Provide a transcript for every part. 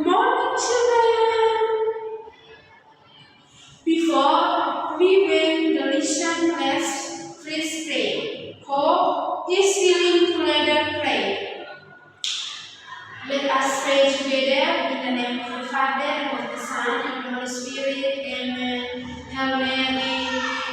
morning, children. Before we begin the lesson, let's please pray. Hope is willing to let pray. Let us pray together in the name of the Father, and of the Son, and of the Holy Spirit. Amen.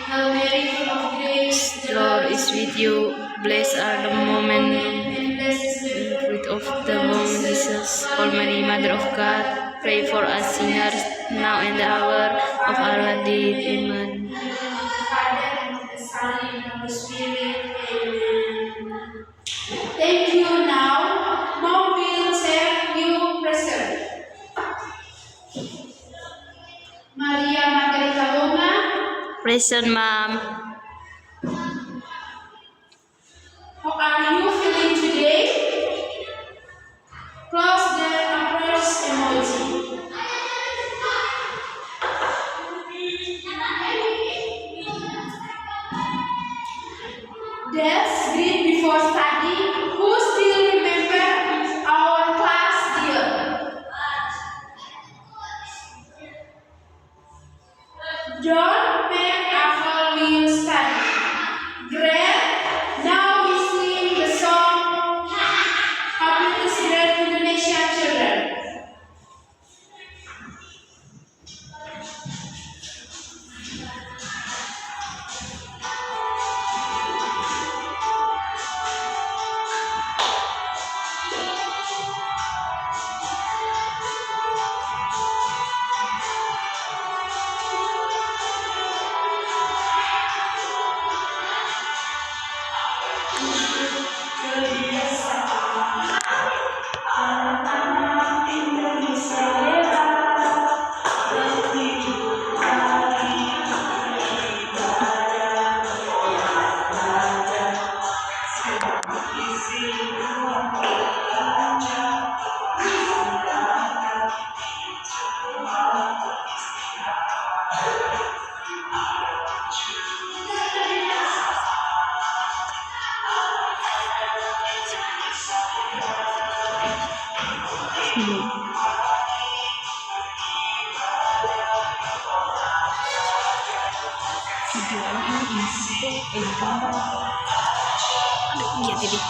Hail Mary, full of grace, The Lord is with you. Blessed are the women, and blessed is the fruit of the womb, Jesus. Holy Mary, Mother of God, pray for us sinners, now and the hour of our death. Amen. In the name of the Father, and of the Son, and of the Holy Spirit. Amen. Thank you. Now, Mom will share you present. Maria Margarita Loma. Present, Mom. How are you feeling today? Close the umbrellas emoji. That's great before study. Who still remember our class dear? Don't make after we study. Great. Now we sing the song Happy to Celebrate Indonesia Children. Iya, titik.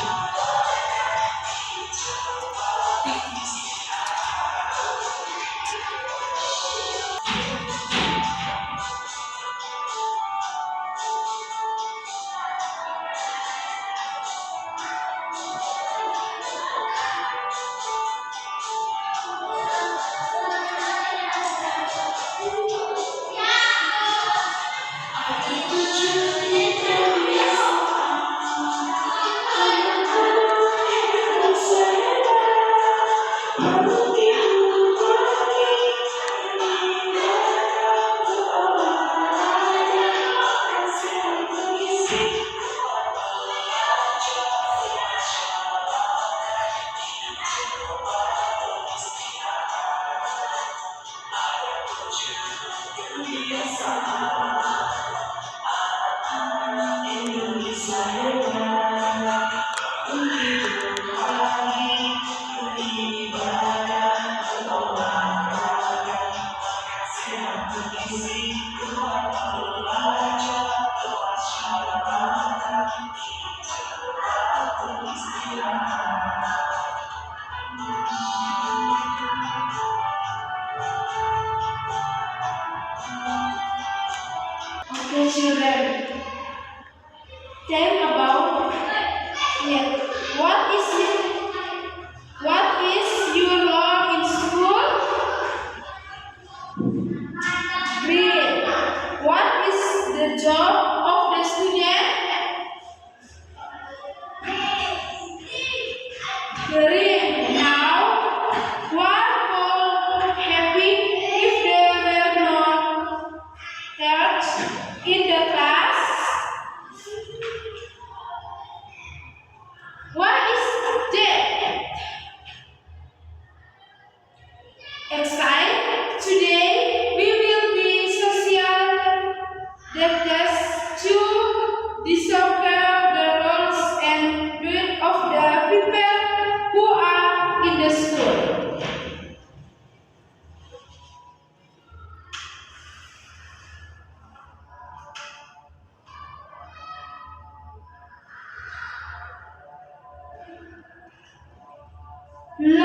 Look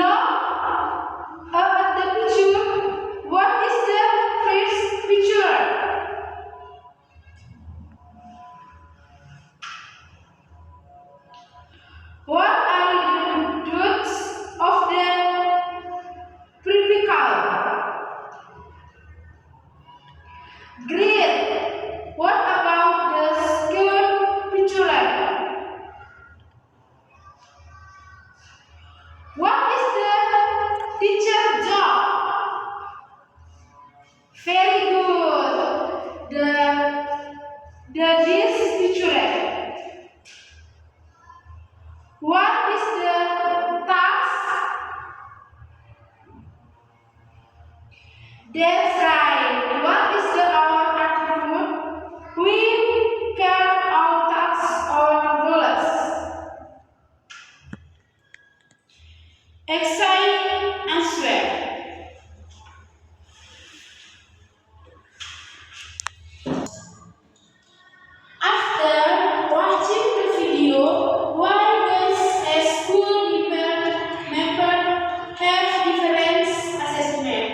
at the picture. What is the first picture? What are the roots of the prefical? Great. What about the second picture? What is the teacher's job? Very good. This picture. What is the task? That's right. What is our attribute? We carry our tasks on rollers. Excite and swear. After watching the video, why does a school member have different assessment?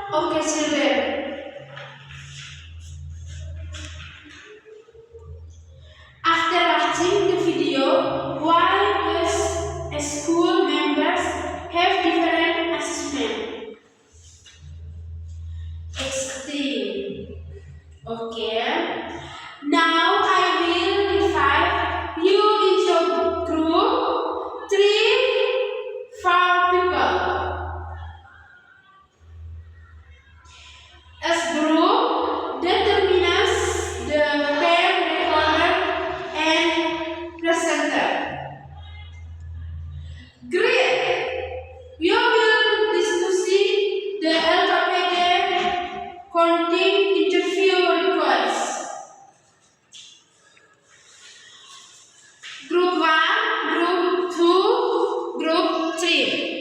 Okay, children. After watching the video, why does a school members have different assessment? Extreme. Okay. Now I will divide you into group 3, 4 people. As group determines the pair recorder and presenter. Great! You will discuss the alphabet content interview requests. Group 1, Group 2, Group 3.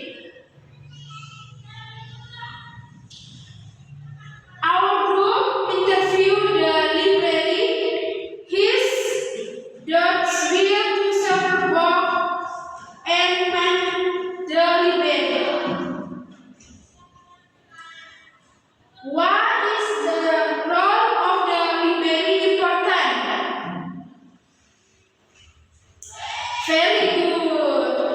Our group interviewed the library, his dogs will to serve walk and man the library. Why is the role of the library important? Very good.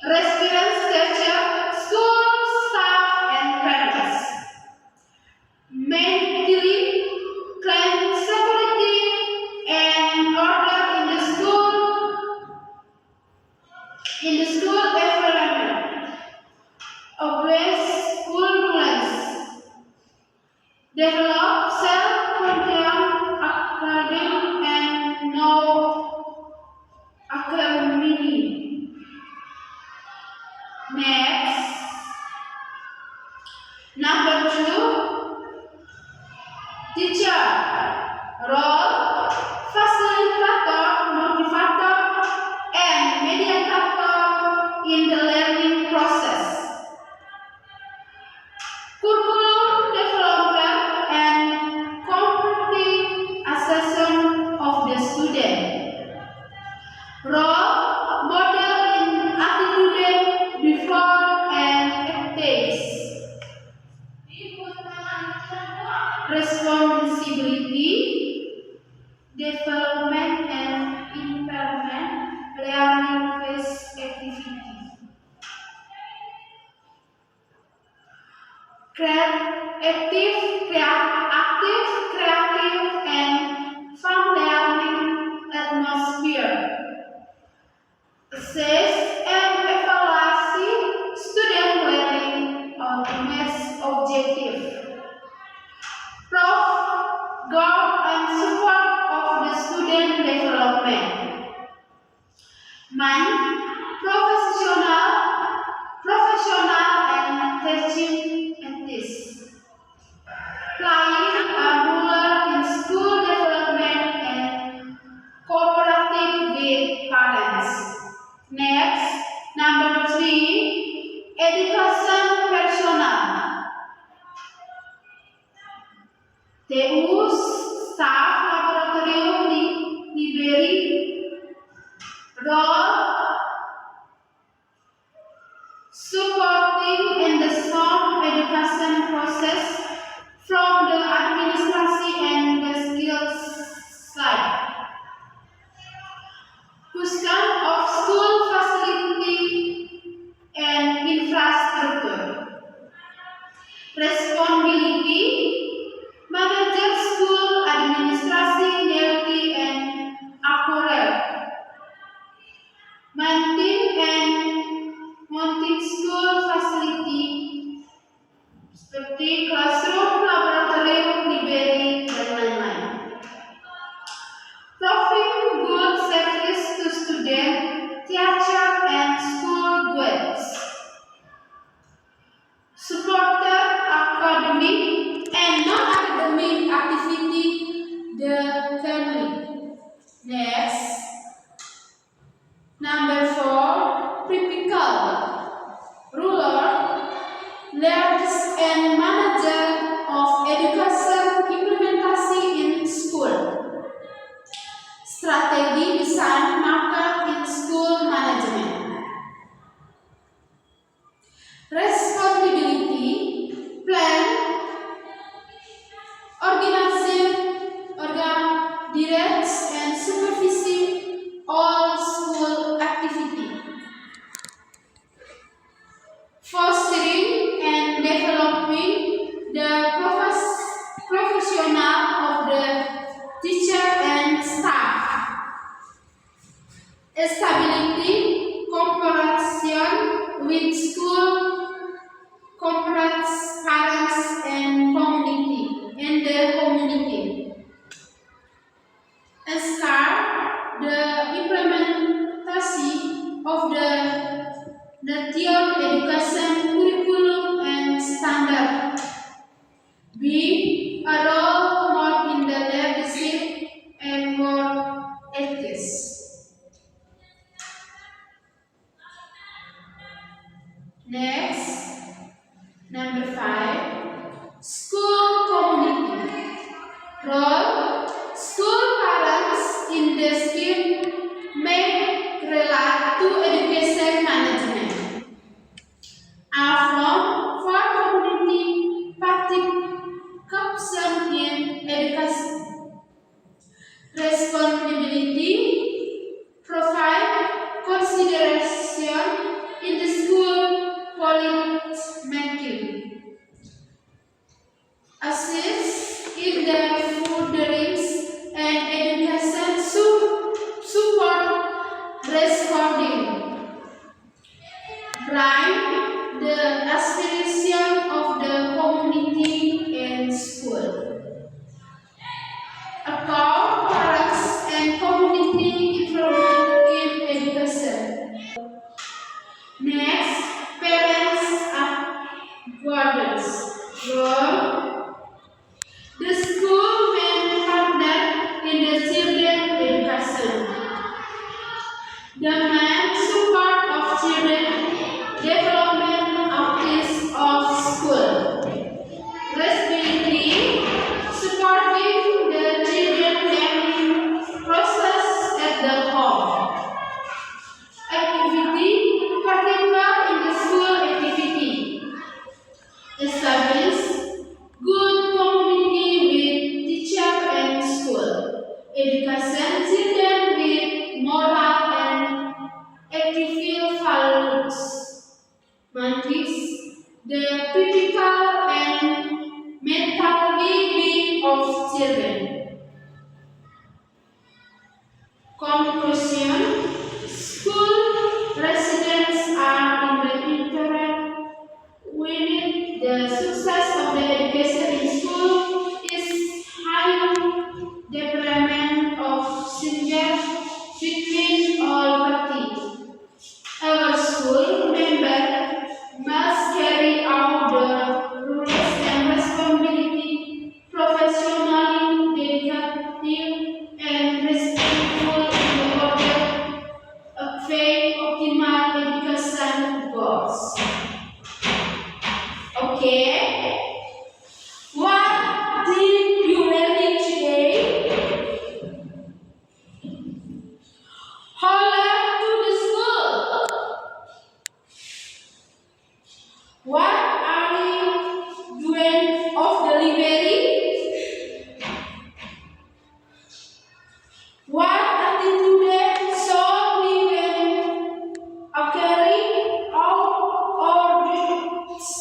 residents, teachers, school staff, and parents. Maintain clean security and order in the school environment. Obey school rules. Develop self-control, academic and non-academic. Next, number 2, teacher role, facilitator, motivator, and mediator in the learning process. Curriculum development and comparative assessment of the student. Role model in attitude before and ethics. Responsibility, development and impairment, learning based activity. Active, creative, and fun learning atmosphere. Assess and evaluate student learning outcomes objective. Guard and support of the student development. Professional and teaching ethics. Playing a role in school development and cooperative with parents. Next, number 3, education personnel. TU, staff, laboratorium, library, role, supporting in the sound education process from the administration and the skills side. Custom of school facility and infrastructure. Responsibility, manager school administration nearly and accurate. Mounting school facility seperti classroom, laboratorium, library, dan lain-lain. Providing good service to student, teacher, and school guides. Supported academic and non-academic activity the family. Next, number 4, typical ruler, leaders and manager of education implementation in school. Strategi design market in school management. Responsibility, plan, directs and supervise all school activity. Fostering and developing the professional of the teacher and staff. Stability, cooperation with school, corporate parents and community and the community. Start the implementation of the national education curriculum and standard. B, a role more in the leadership and more ethics. Next, number 5, school community. Role, school parents in the scheme may relate to education management. Are from for community participation in education. Responsibility, provide consideration in pride, the aspiration of the community and school. A call, parents, and community involvement in education. Next, parents and guardians. Role. The school main partner in the children education. The main support of children development activities of school. Responsibility, supporting the children learning process at the home. Activity, particular in the school activity. Establish good community with teacher and school. Education children with moral and ethical values. Mantis, the physical and mental well-being of children. Conclusion, school residents are in the interest with the success of the education in school is high development of synergy between all parties. Our school member must carry out the roles and responsibility professionally, dedicated, and respectful in order to attain optimal education goals. Okay. What did you learn today? Holler to the school. What are you doing of the library? What did today so we will carry out our duties?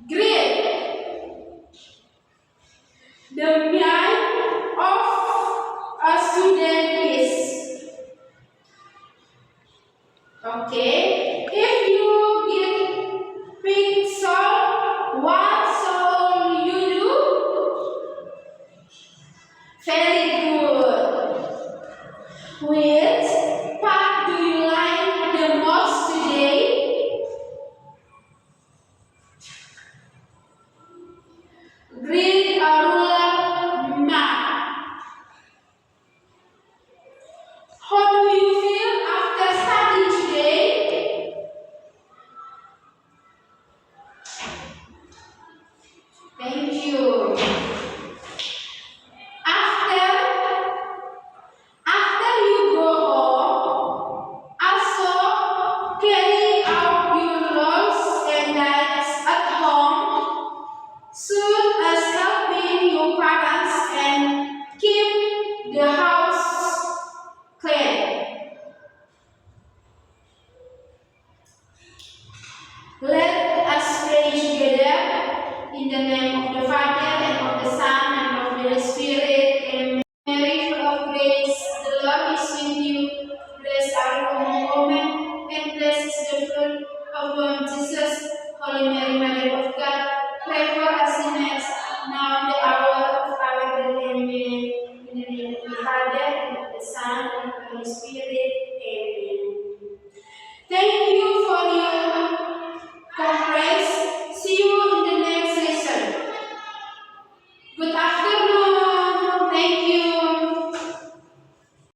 Great. The mind of a student is okay. If you get pink salt, what shall you do? Very good. Which part do you like the most today? Green or ruler map. How do you feel after studying today? Thank you. After you go home, also carry out your roles and tasks at home. Soon as helping your parents and keep the house clean. Let us pray together in the name of the Father and of the Son and of the Holy Spirit. Amen. Mary, full of grace, the Lord is with you. Blessed are you among women, and blessed is the fruit of your womb, Jesus. Holy Mary, Mother of God, pray for us sinners, now and the hour of our death. Amen. In the name of the Father, and of the Son, and of the Holy Spirit.